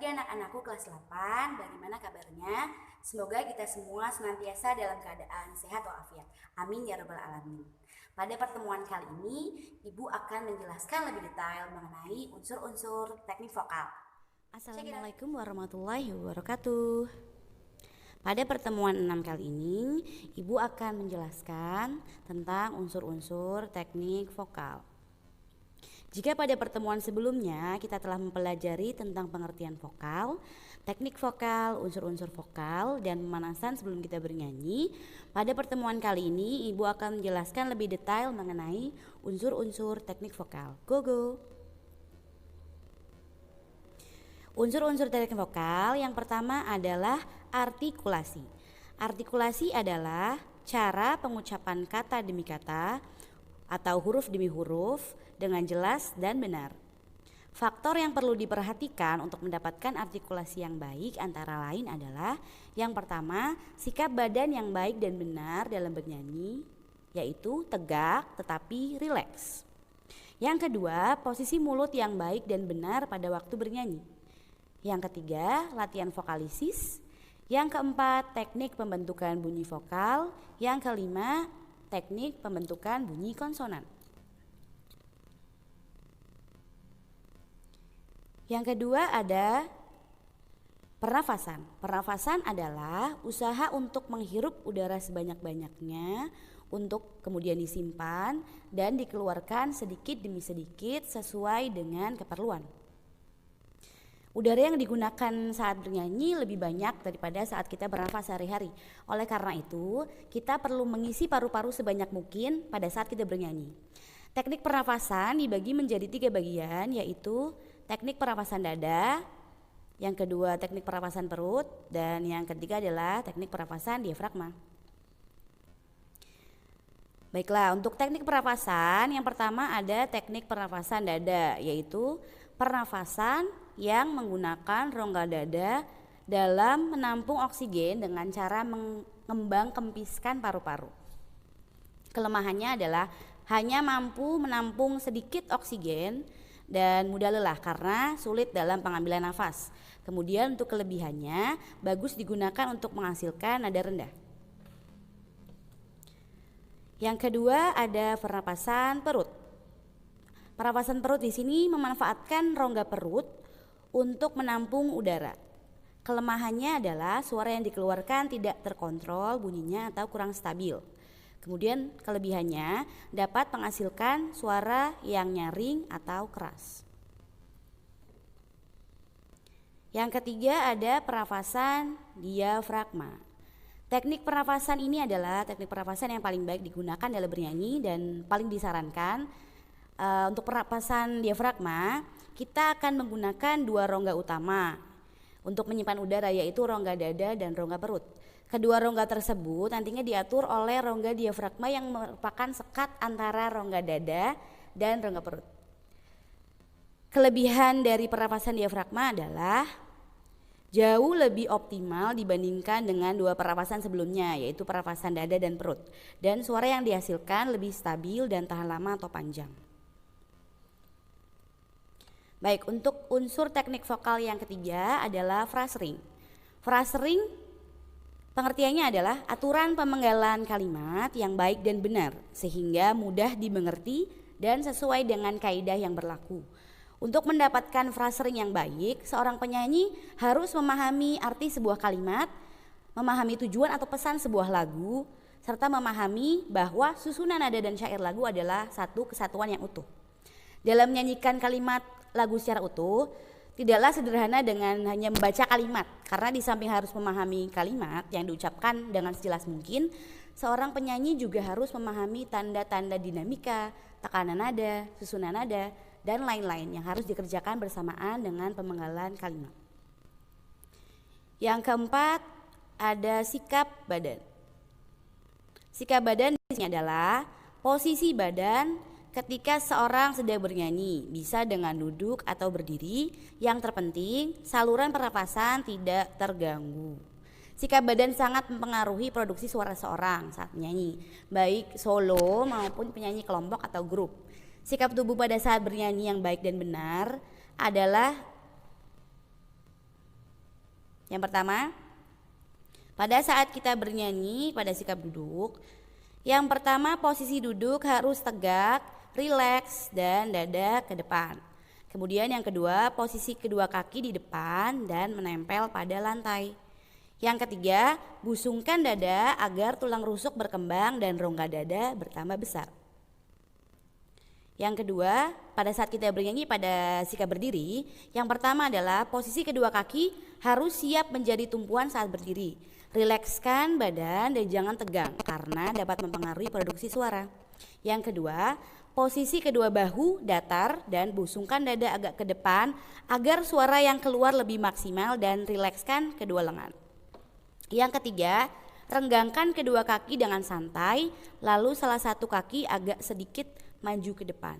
Bagi anak-anakku kelas 8, bagaimana kabarnya? Semoga kita semua senantiasa dalam keadaan sehat walafiat. Amin ya rabbal alamin. Pada pertemuan kali ini, Ibu akan menjelaskan lebih detail mengenai unsur-unsur teknik vokal. Assalamualaikum warahmatullahi wabarakatuh. Pada pertemuan 6 kali ini, Ibu akan menjelaskan tentang unsur-unsur teknik vokal. Jika pada pertemuan sebelumnya kita telah mempelajari tentang pengertian vokal, teknik vokal, unsur-unsur vokal, dan pemanasan sebelum kita bernyanyi, pada pertemuan kali ini Ibu akan menjelaskan lebih detail mengenai unsur-unsur teknik vokal. Go! Unsur-unsur teknik vokal yang pertama adalah artikulasi. Artikulasi adalah cara pengucapan kata demi kata atau huruf demi huruf dengan jelas dan benar. Faktor yang perlu diperhatikan untuk mendapatkan artikulasi yang baik antara lain adalah yang pertama, sikap badan yang baik dan benar dalam bernyanyi, yaitu tegak tetapi rileks. Yang kedua, posisi mulut yang baik dan benar pada waktu bernyanyi. Yang ketiga, latihan vokalisis. Yang keempat, teknik pembentukan bunyi vokal. Yang kelima, teknik pembentukan bunyi konsonan. Yang kedua ada pernafasan. Pernafasan adalah usaha untuk menghirup udara sebanyak-banyaknya untuk kemudian disimpan dan dikeluarkan sedikit demi sedikit sesuai dengan keperluan. Udara yang digunakan saat bernyanyi lebih banyak daripada saat kita bernafas sehari-hari. Oleh karena itu, kita perlu mengisi paru-paru sebanyak mungkin pada saat kita bernyanyi. Teknik pernafasan dibagi menjadi 3 bagian, yaitu teknik pernafasan dada, yang kedua teknik pernafasan perut, dan yang ketiga adalah teknik pernafasan diafragma. Baiklah, untuk teknik pernafasan yang pertama ada teknik pernafasan dada, yaitu pernafasan yang menggunakan rongga dada dalam menampung oksigen dengan cara mengembang kempiskan paru-paru. Kelemahannya adalah hanya mampu menampung sedikit oksigen dan mudah lelah karena sulit dalam pengambilan nafas. Kemudian untuk kelebihannya bagus digunakan untuk menghasilkan nada rendah. Yang kedua ada pernapasan perut. Pernapasan perut di sini memanfaatkan rongga perut untuk menampung udara. Kelemahannya adalah suara yang dikeluarkan tidak terkontrol bunyinya atau kurang stabil. Kemudian kelebihannya dapat menghasilkan suara yang nyaring atau keras. Yang ketiga ada pernafasan diafragma. Teknik pernafasan ini adalah teknik pernafasan yang paling baik digunakan dalam bernyanyi dan paling disarankan. Untuk pernapasan diafragma, kita akan menggunakan 2 rongga utama untuk menyimpan udara, yaitu rongga dada dan rongga perut. Kedua rongga tersebut nantinya diatur oleh rongga diafragma yang merupakan sekat antara rongga dada dan rongga perut. Kelebihan dari pernapasan diafragma adalah jauh lebih optimal dibandingkan dengan 2 pernapasan sebelumnya, yaitu pernapasan dada dan perut. Dan suara yang dihasilkan lebih stabil dan tahan lama atau panjang. Baik, untuk unsur teknik vokal yang ketiga adalah phrasing. Phrasing pengertiannya adalah aturan pemenggalan kalimat yang baik dan benar sehingga mudah dimengerti dan sesuai dengan kaidah yang berlaku. Untuk mendapatkan phrasing yang baik, seorang penyanyi harus memahami arti sebuah kalimat, memahami tujuan atau pesan sebuah lagu, serta memahami bahwa susunan nada dan syair lagu adalah satu kesatuan yang utuh. Dalam menyanyikan kalimat lagu secara utuh, tidaklah sederhana dengan hanya membaca kalimat, karena di samping harus memahami kalimat yang diucapkan dengan sejelas mungkin, seorang penyanyi juga harus memahami tanda-tanda dinamika, tekanan nada, susunan nada, dan lain-lain yang harus dikerjakan bersamaan dengan pemenggalan kalimat. Yang keempat ada sikap badan. Sikap badan di sini adalah posisi badan ketika seorang sedang bernyanyi, bisa dengan duduk atau berdiri. Yang terpenting, saluran pernapasan tidak terganggu. Sikap badan sangat mempengaruhi produksi suara seorang saat menyanyi, baik solo maupun penyanyi kelompok atau grup. Sikap tubuh pada saat bernyanyi yang baik dan benar adalah Yang pertama, pada saat kita bernyanyi pada sikap duduk, yang pertama posisi duduk harus tegak, rileks, dan dada ke depan. Kemudian yang kedua, posisi kedua kaki di depan dan menempel pada lantai. Yang ketiga, busungkan dada agar tulang rusuk berkembang dan rongga dada bertambah besar. Yang kedua, pada saat kita bernyanyi pada sikap berdiri, yang pertama adalah posisi kedua kaki harus siap menjadi tumpuan saat berdiri. Rilekskan badan dan jangan tegang karena dapat mempengaruhi produksi suara. Yang kedua, posisi kedua bahu datar dan busungkan dada agak ke depan agar suara yang keluar lebih maksimal dan rilekskan kedua lengan. Yang ketiga, renggangkan kedua kaki dengan santai, lalu salah satu kaki agak sedikit maju ke depan.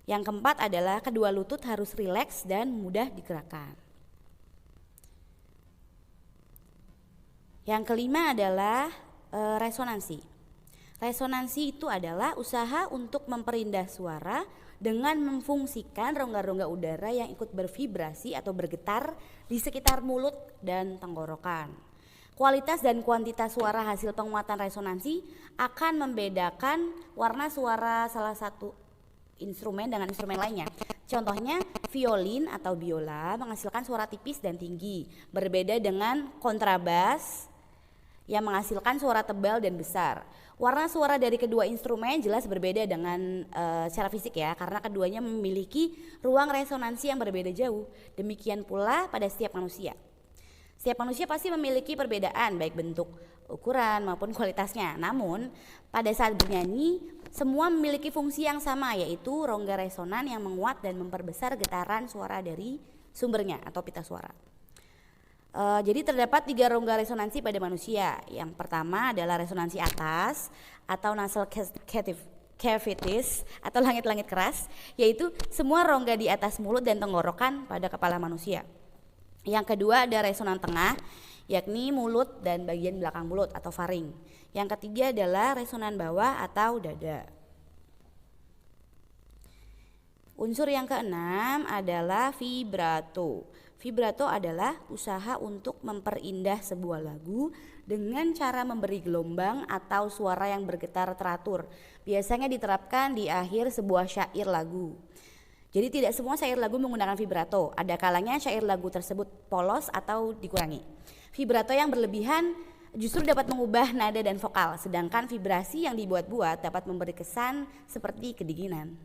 Yang keempat adalah kedua lutut harus rileks dan mudah digerakkan. Yang kelima adalah resonansi. Resonansi itu adalah usaha untuk memperindah suara dengan memfungsikan rongga-rongga udara yang ikut bervibrasi atau bergetar di sekitar mulut dan tenggorokan. Kualitas dan kuantitas suara hasil penguatan resonansi akan membedakan warna suara salah satu instrumen dengan instrumen lainnya. Contohnya, violin atau biola menghasilkan suara tipis dan tinggi, berbeda dengan kontrabas yang menghasilkan suara tebal dan besar. Warna suara dari kedua instrumen jelas berbeda dengan secara fisik ya, karena keduanya memiliki ruang resonansi yang berbeda jauh. Demikian pula pada setiap manusia. Setiap manusia pasti memiliki perbedaan baik bentuk, ukuran maupun kualitasnya. Namun pada saat bernyanyi semua memiliki fungsi yang sama, yaitu rongga resonan yang menguat dan memperbesar getaran suara dari sumbernya atau pita suara. Jadi terdapat 3 rongga resonansi pada manusia. Yang pertama adalah resonansi atas atau nasal cavities atau langit-langit keras, yaitu semua rongga di atas mulut dan tenggorokan pada kepala manusia. Yang kedua ada resonan tengah, yakni mulut dan bagian belakang mulut atau faring. Yang ketiga adalah resonan bawah atau dada. Unsur yang keenam adalah vibrato. Vibrato adalah usaha untuk memperindah sebuah lagu dengan cara memberi gelombang atau suara yang bergetar teratur. Biasanya diterapkan di akhir sebuah syair lagu. Jadi tidak semua syair lagu menggunakan vibrato. Ada kalanya syair lagu tersebut polos atau dikurangi. Vibrato yang berlebihan justru dapat mengubah nada dan vokal, sedangkan vibrasi yang dibuat-buat dapat memberi kesan seperti kedinginan.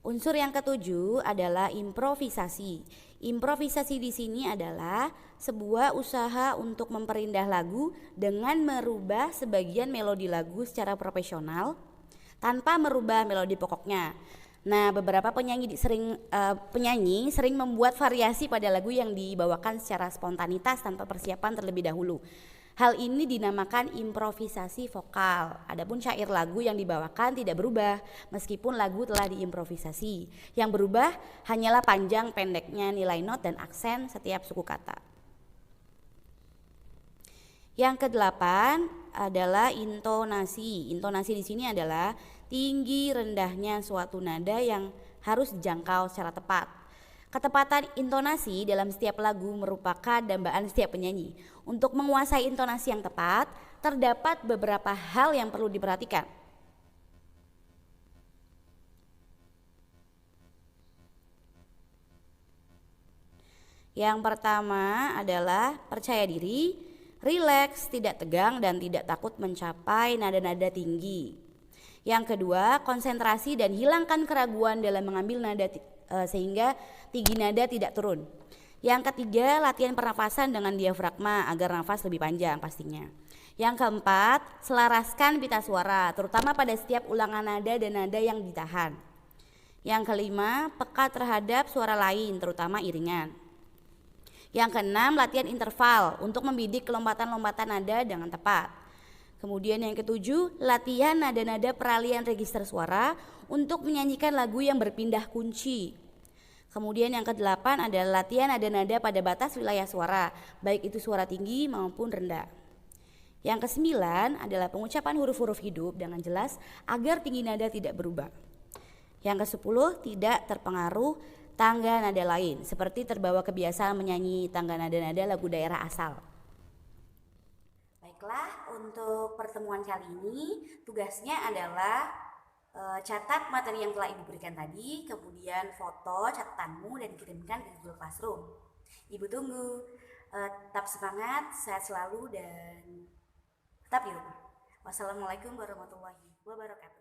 Unsur yang ketujuh adalah improvisasi. Improvisasi di sini adalah sebuah usaha untuk memperindah lagu dengan merubah sebagian melodi lagu secara profesional tanpa merubah melodi pokoknya. Nah, beberapa penyanyi sering membuat variasi pada lagu yang dibawakan secara spontanitas tanpa persiapan terlebih dahulu. Hal ini dinamakan improvisasi vokal. Adapun syair lagu yang dibawakan tidak berubah meskipun lagu telah diimprovisasi. Yang berubah hanyalah panjang pendeknya nilai not dan aksen setiap suku kata. Yang kedelapan adalah intonasi. Intonasi di sini adalah tinggi rendahnya suatu nada yang harus dijangkau secara tepat. Ketepatan intonasi dalam setiap lagu merupakan dambaan setiap penyanyi. Untuk menguasai intonasi yang tepat, terdapat beberapa hal yang perlu diperhatikan. Yang pertama adalah percaya diri, rileks, tidak tegang dan tidak takut mencapai nada-nada tinggi. Yang kedua, konsentrasi dan hilangkan keraguan dalam mengambil nada sehingga tinggi nada tidak turun. Yang ketiga, latihan pernafasan dengan diafragma agar nafas lebih panjang pastinya. Yang keempat, selaraskan pita suara terutama pada setiap ulangan nada dan nada yang ditahan. Yang kelima, peka terhadap suara lain terutama iringan. Yang keenam, latihan interval untuk membidik lompatan-lompatan nada dengan tepat. Kemudian yang ketujuh, latihan nada-nada peralihan register suara untuk menyanyikan lagu yang berpindah kunci. Kemudian yang kedelapan adalah latihan nada-nada pada batas wilayah suara, baik itu suara tinggi maupun rendah. Yang kesembilan adalah pengucapan huruf-huruf hidup dengan jelas agar tinggi nada tidak berubah. Yang kesepuluh, tidak terpengaruh tangga nada lain, seperti terbawa kebiasaan menyanyi tangga nada-nada lagu daerah asal. Baiklah, untuk pertemuan kali ini tugasnya adalah catat materi yang telah Ibu berikan tadi, kemudian foto catatanmu dan kirimkan ke Google Classroom. Ibu tunggu. Tetap semangat, sehat selalu, dan tetap di rumah. Wassalamualaikum warahmatullahi wabarakatuh.